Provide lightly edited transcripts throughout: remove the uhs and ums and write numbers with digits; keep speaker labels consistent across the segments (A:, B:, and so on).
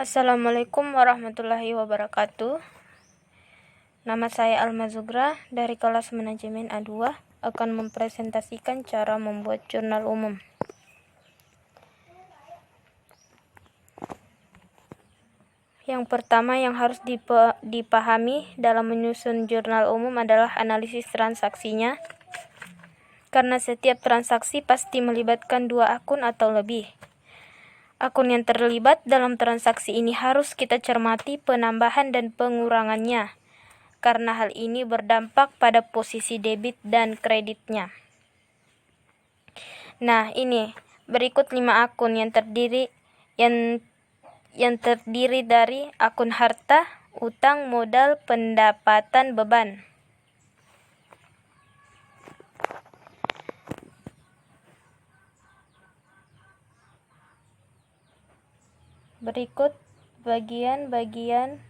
A: Assalamualaikum warahmatullahi wabarakatuh. Nama saya Alma Zugra dari kelas manajemen A2 akan mempresentasikan cara membuat jurnal umum. Yang pertama yang harus dipahami dalam menyusun jurnal umum adalah analisis transaksinya, karena setiap transaksi pasti melibatkan 2 akun atau lebih. Akun yang terlibat dalam transaksi ini harus kita cermati penambahan dan pengurangannya, karena hal ini berdampak pada posisi debit dan kreditnya. Nah, ini berikut 5 akun yang terdiri dari akun harta, utang, modal, pendapatan, beban. Berikut bagian-bagian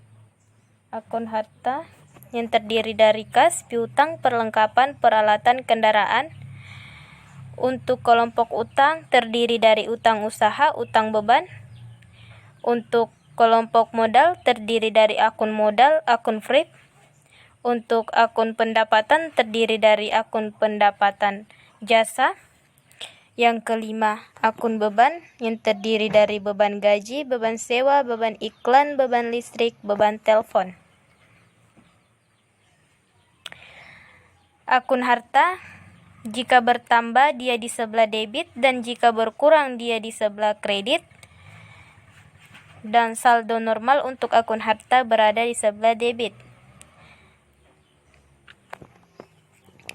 A: akun harta yang terdiri dari kas, piutang, perlengkapan, peralatan kendaraan. Untuk kelompok utang terdiri dari utang usaha, utang beban. Untuk kelompok modal terdiri dari akun modal, akun free. Untuk akun pendapatan terdiri dari akun pendapatan jasa. Yang kelima, akun beban yang terdiri dari beban gaji, beban sewa, beban iklan, beban listrik, beban telepon. Akun harta, jika bertambah dia di sebelah debit dan jika berkurang dia di sebelah kredit. Dan saldo normal untuk akun harta berada di sebelah debit.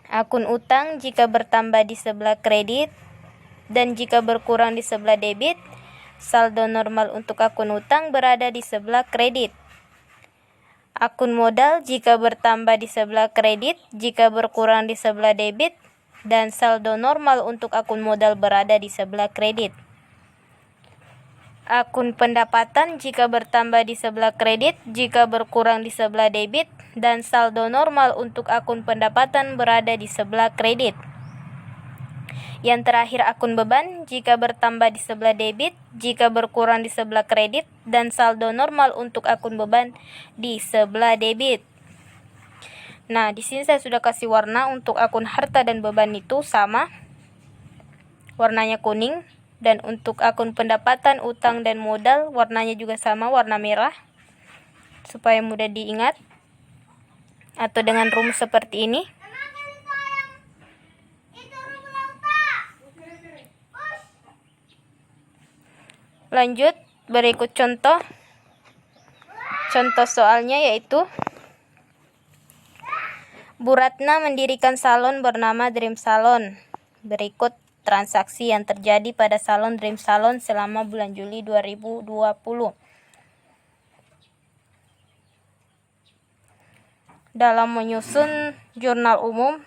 A: Akun utang jika bertambah di sebelah kredit dan jika berkurang di sebelah debit, saldo normal untuk akun utang berada di sebelah kredit. Akun modal jika bertambah di sebelah kredit, jika berkurang di sebelah debit, dan saldo normal untuk akun modal berada di sebelah kredit. Akun pendapatan jika bertambah di sebelah kredit, jika berkurang di sebelah debit, dan saldo normal untuk akun pendapatan berada di sebelah kredit. Yang terakhir, akun beban jika bertambah di sebelah debit, jika berkurang di sebelah kredit, dan saldo normal untuk akun beban di sebelah debit. Nah, di sini saya sudah kasih warna untuk akun harta dan beban itu sama. Warnanya kuning. Dan untuk akun pendapatan, utang, dan modal warnanya juga sama, warna merah. Supaya mudah diingat. Atau dengan rumus seperti ini. Lanjut, berikut contoh. Contoh soalnya yaitu Bu Ratna mendirikan salon bernama Dream Salon. Berikut transaksi yang terjadi pada salon Dream Salon selama bulan Juli 2020. Dalam menyusun jurnal umum,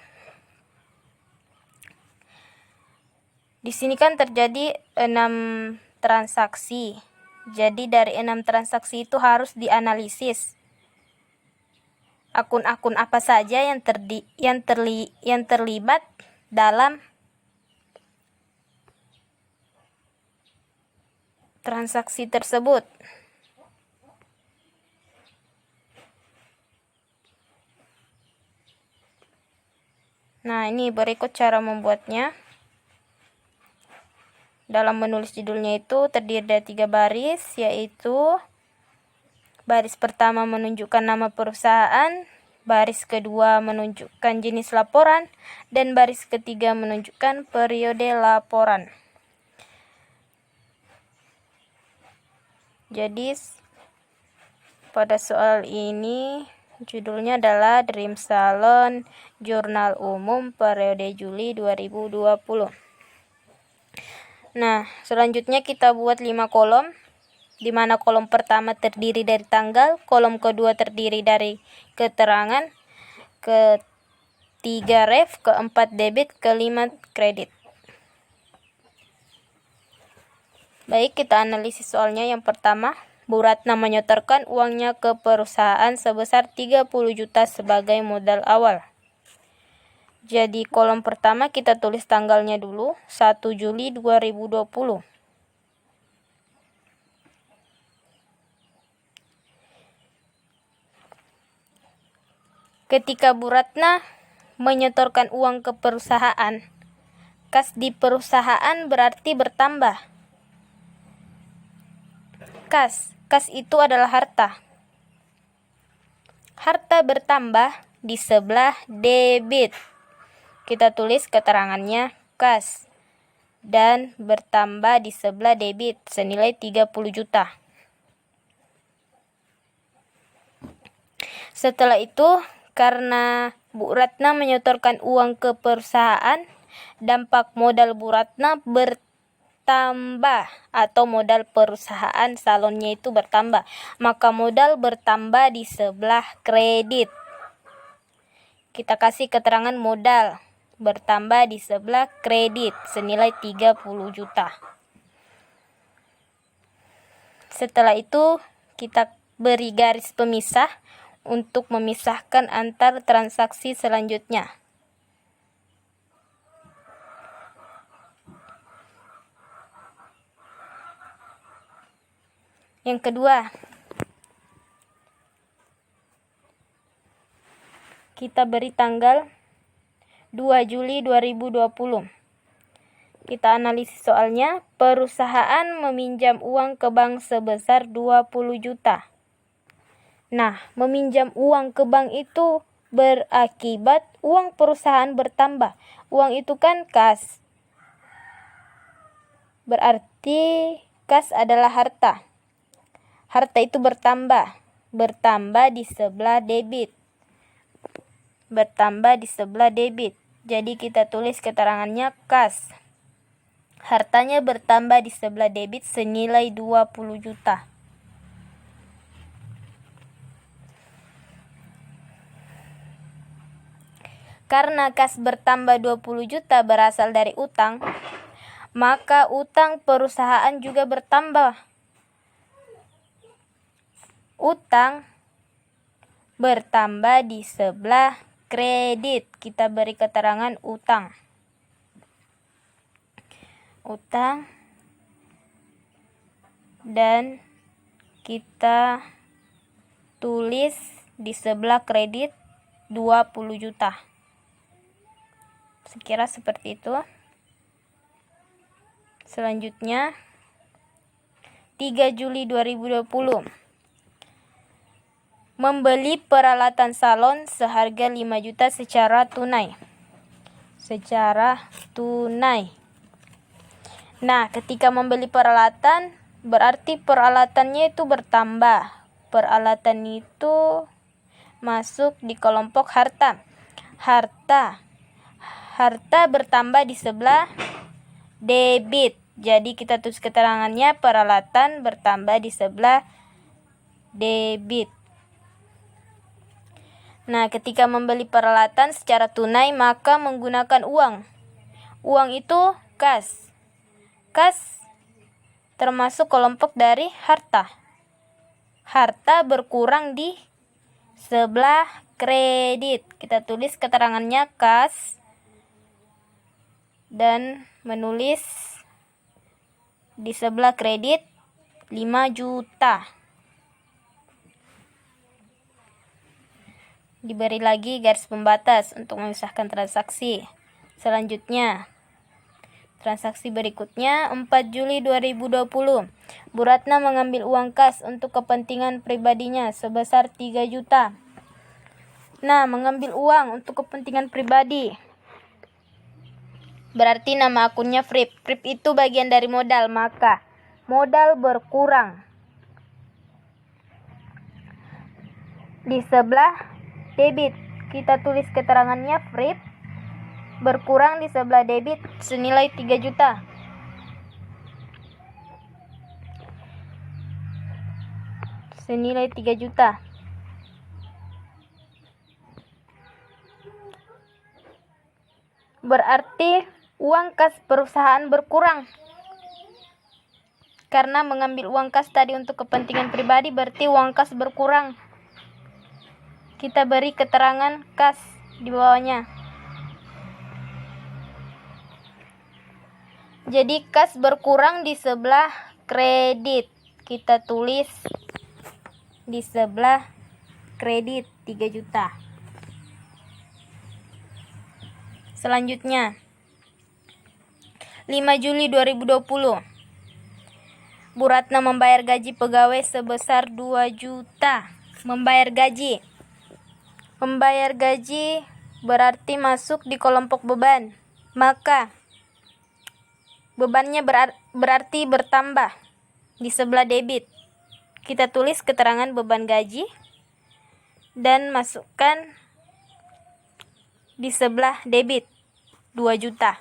A: di sini kan terjadi 6 transaksi. Jadi dari 6 transaksi itu harus dianalisis. Akun-akun apa saja yang terlibat dalam transaksi tersebut. Nah, ini berikut cara membuatnya. Dalam menulis judulnya itu terdiri dari 3 baris, yaitu baris pertama menunjukkan nama perusahaan, baris kedua menunjukkan jenis laporan, dan baris ketiga menunjukkan periode laporan. Jadi pada soal ini judulnya adalah Dream Salon Jurnal Umum periode Juli 2020. Nah, selanjutnya kita buat 5 kolom, di mana kolom pertama terdiri dari tanggal, kolom kedua terdiri dari keterangan, ketiga ref, keempat debit, kelima kredit. Baik, kita analisis soalnya. Yang pertama, Bu Ratna menyetorkan uangnya ke perusahaan sebesar 30 juta sebagai modal awal. Jadi kolom pertama kita tulis tanggalnya dulu, 1 Juli 2020. Ketika Bu Ratna menyetorkan uang ke perusahaan, kas di perusahaan berarti bertambah. Kas itu adalah harta. Harta bertambah di sebelah debit. Kita tulis keterangannya kas dan bertambah di sebelah debit senilai 30 juta. Setelah itu, karena Bu Ratna menyetorkan uang ke perusahaan, dampak modal Bu Ratna bertambah atau modal perusahaan salonnya itu bertambah. Maka modal bertambah di sebelah kredit. Kita kasih keterangan modal bertambah di sebelah kredit senilai 30 juta. Setelah itu kita beri garis pemisah untuk memisahkan antar transaksi selanjutnya. Yang kedua, kita beri tanggal 2 Juli 2020. Kita analisis soalnya. Perusahaan meminjam uang ke bank sebesar 20 juta. Nah, meminjam uang ke bank itu berakibat uang perusahaan bertambah. Uang itu kan kas. Berarti kas adalah harta. Harta itu bertambah di sebelah debit. Bertambah di sebelah debit. Jadi kita tulis keterangannya kas. Hartanya bertambah di sebelah debit senilai 20 juta. Karena kas bertambah 20 juta berasal dari utang, maka utang perusahaan juga bertambah. Utang bertambah di sebelah kredit. Kita beri keterangan utang. Utang dan kita tulis di sebelah kredit 20 juta. Sekira seperti itu. Selanjutnya 3 Juli 2020. Membeli peralatan salon seharga 5 juta secara tunai. Nah, ketika membeli peralatan, berarti peralatannya itu bertambah. Peralatan itu masuk di kelompok harta. Harta bertambah di sebelah debit. Jadi kita tulis keterangannya peralatan bertambah di sebelah debit. Nah, ketika membeli peralatan secara tunai maka menggunakan uang. Uang itu kas. Kas termasuk kelompok dari harta. Harta berkurang di sebelah kredit. Kita tulis keterangannya kas dan menulis di sebelah kredit 5 juta. Diberi lagi garis pembatas untuk memisahkan transaksi. Selanjutnya, transaksi berikutnya 4 Juli 2020. Bu Ratna mengambil uang kas untuk kepentingan pribadinya sebesar 3 juta. Nah, mengambil uang untuk kepentingan pribadi berarti nama akunnya FRIP. FRIP itu bagian dari modal, maka modal berkurang di sebelah debit. Kita tulis keterangannya FRIP berkurang di sebelah debit senilai 3 juta. Senilai 3 juta. Berarti uang kas perusahaan berkurang. Karena mengambil uang kas tadi untuk kepentingan pribadi berarti uang kas berkurang. Kita beri keterangan kas di bawahnya. Jadi kas berkurang di sebelah kredit. Kita tulis di sebelah kredit 3 juta. Selanjutnya, 5 Juli 2020. Bu Ratna membayar gaji pegawai sebesar 2 juta. Membayar gaji berarti masuk di kelompok beban. Maka bebannya berarti bertambah di sebelah debit. Kita tulis keterangan beban gaji dan masukkan di sebelah debit 2 juta.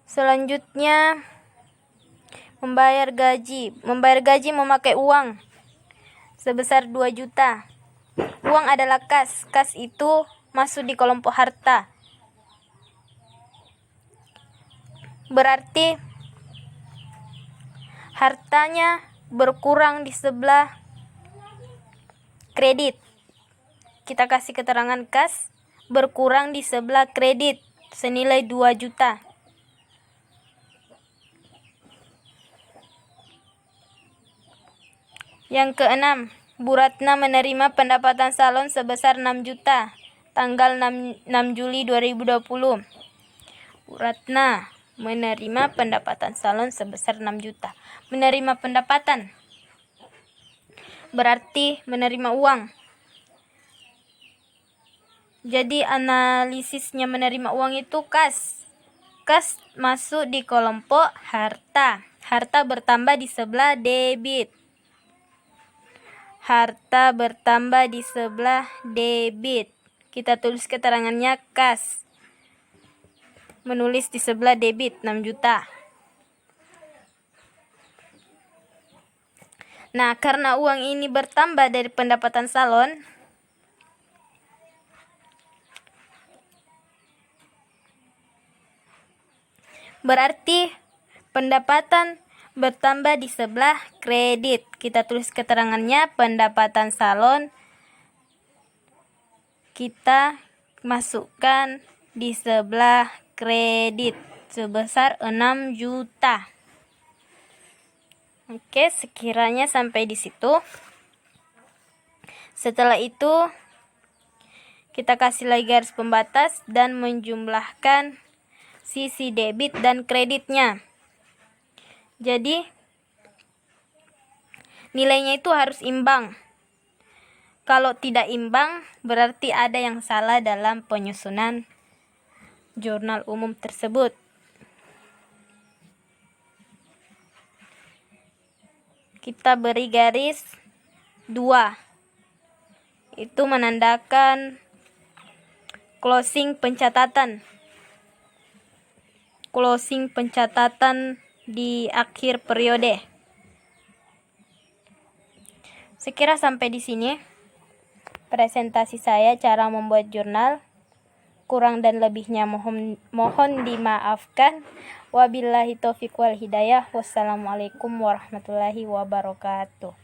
A: Selanjutnya, membayar gaji memakai uang sebesar 2 juta. Uang adalah kas. Kas itu masuk di kelompok harta. Berarti hartanya berkurang di sebelah kredit. Kita kasih keterangan kas berkurang di sebelah kredit senilai 2 juta. Yang keenam, Bu Ratna menerima pendapatan salon sebesar 6 juta tanggal 6 Juli 2020. Bu Ratna menerima pendapatan salon sebesar 6 juta. Menerima pendapatan berarti menerima uang. Jadi analisisnya menerima uang itu kas. Kas masuk di kelompok harta. Harta bertambah di sebelah debit. Harta bertambah di sebelah debit. Kita tulis keterangannya kas. Menulis di sebelah debit 6 juta. Nah, karena uang ini bertambah dari pendapatan salon, berarti pendapatan bertambah di sebelah kredit. Kita tulis keterangannya pendapatan salon. Kita masukkan di sebelah kredit sebesar 6 juta. Oke, sekiranya sampai di situ. Setelah itu, kita kasih lagi garis pembatas dan menjumlahkan sisi debit dan kreditnya. Jadi, nilainya itu harus imbang. Kalau tidak imbang, berarti ada yang salah dalam penyusunan jurnal umum tersebut. Kita beri garis 2. Itu menandakan closing pencatatan. Closing pencatatan di akhir periode. Sekira sampai di sini presentasi saya cara membuat jurnal. Kurang dan lebihnya mohon dimaafkan. Wabillahi taufiq wal hidayah. Wassalamualaikum warahmatullahi wabarakatuh.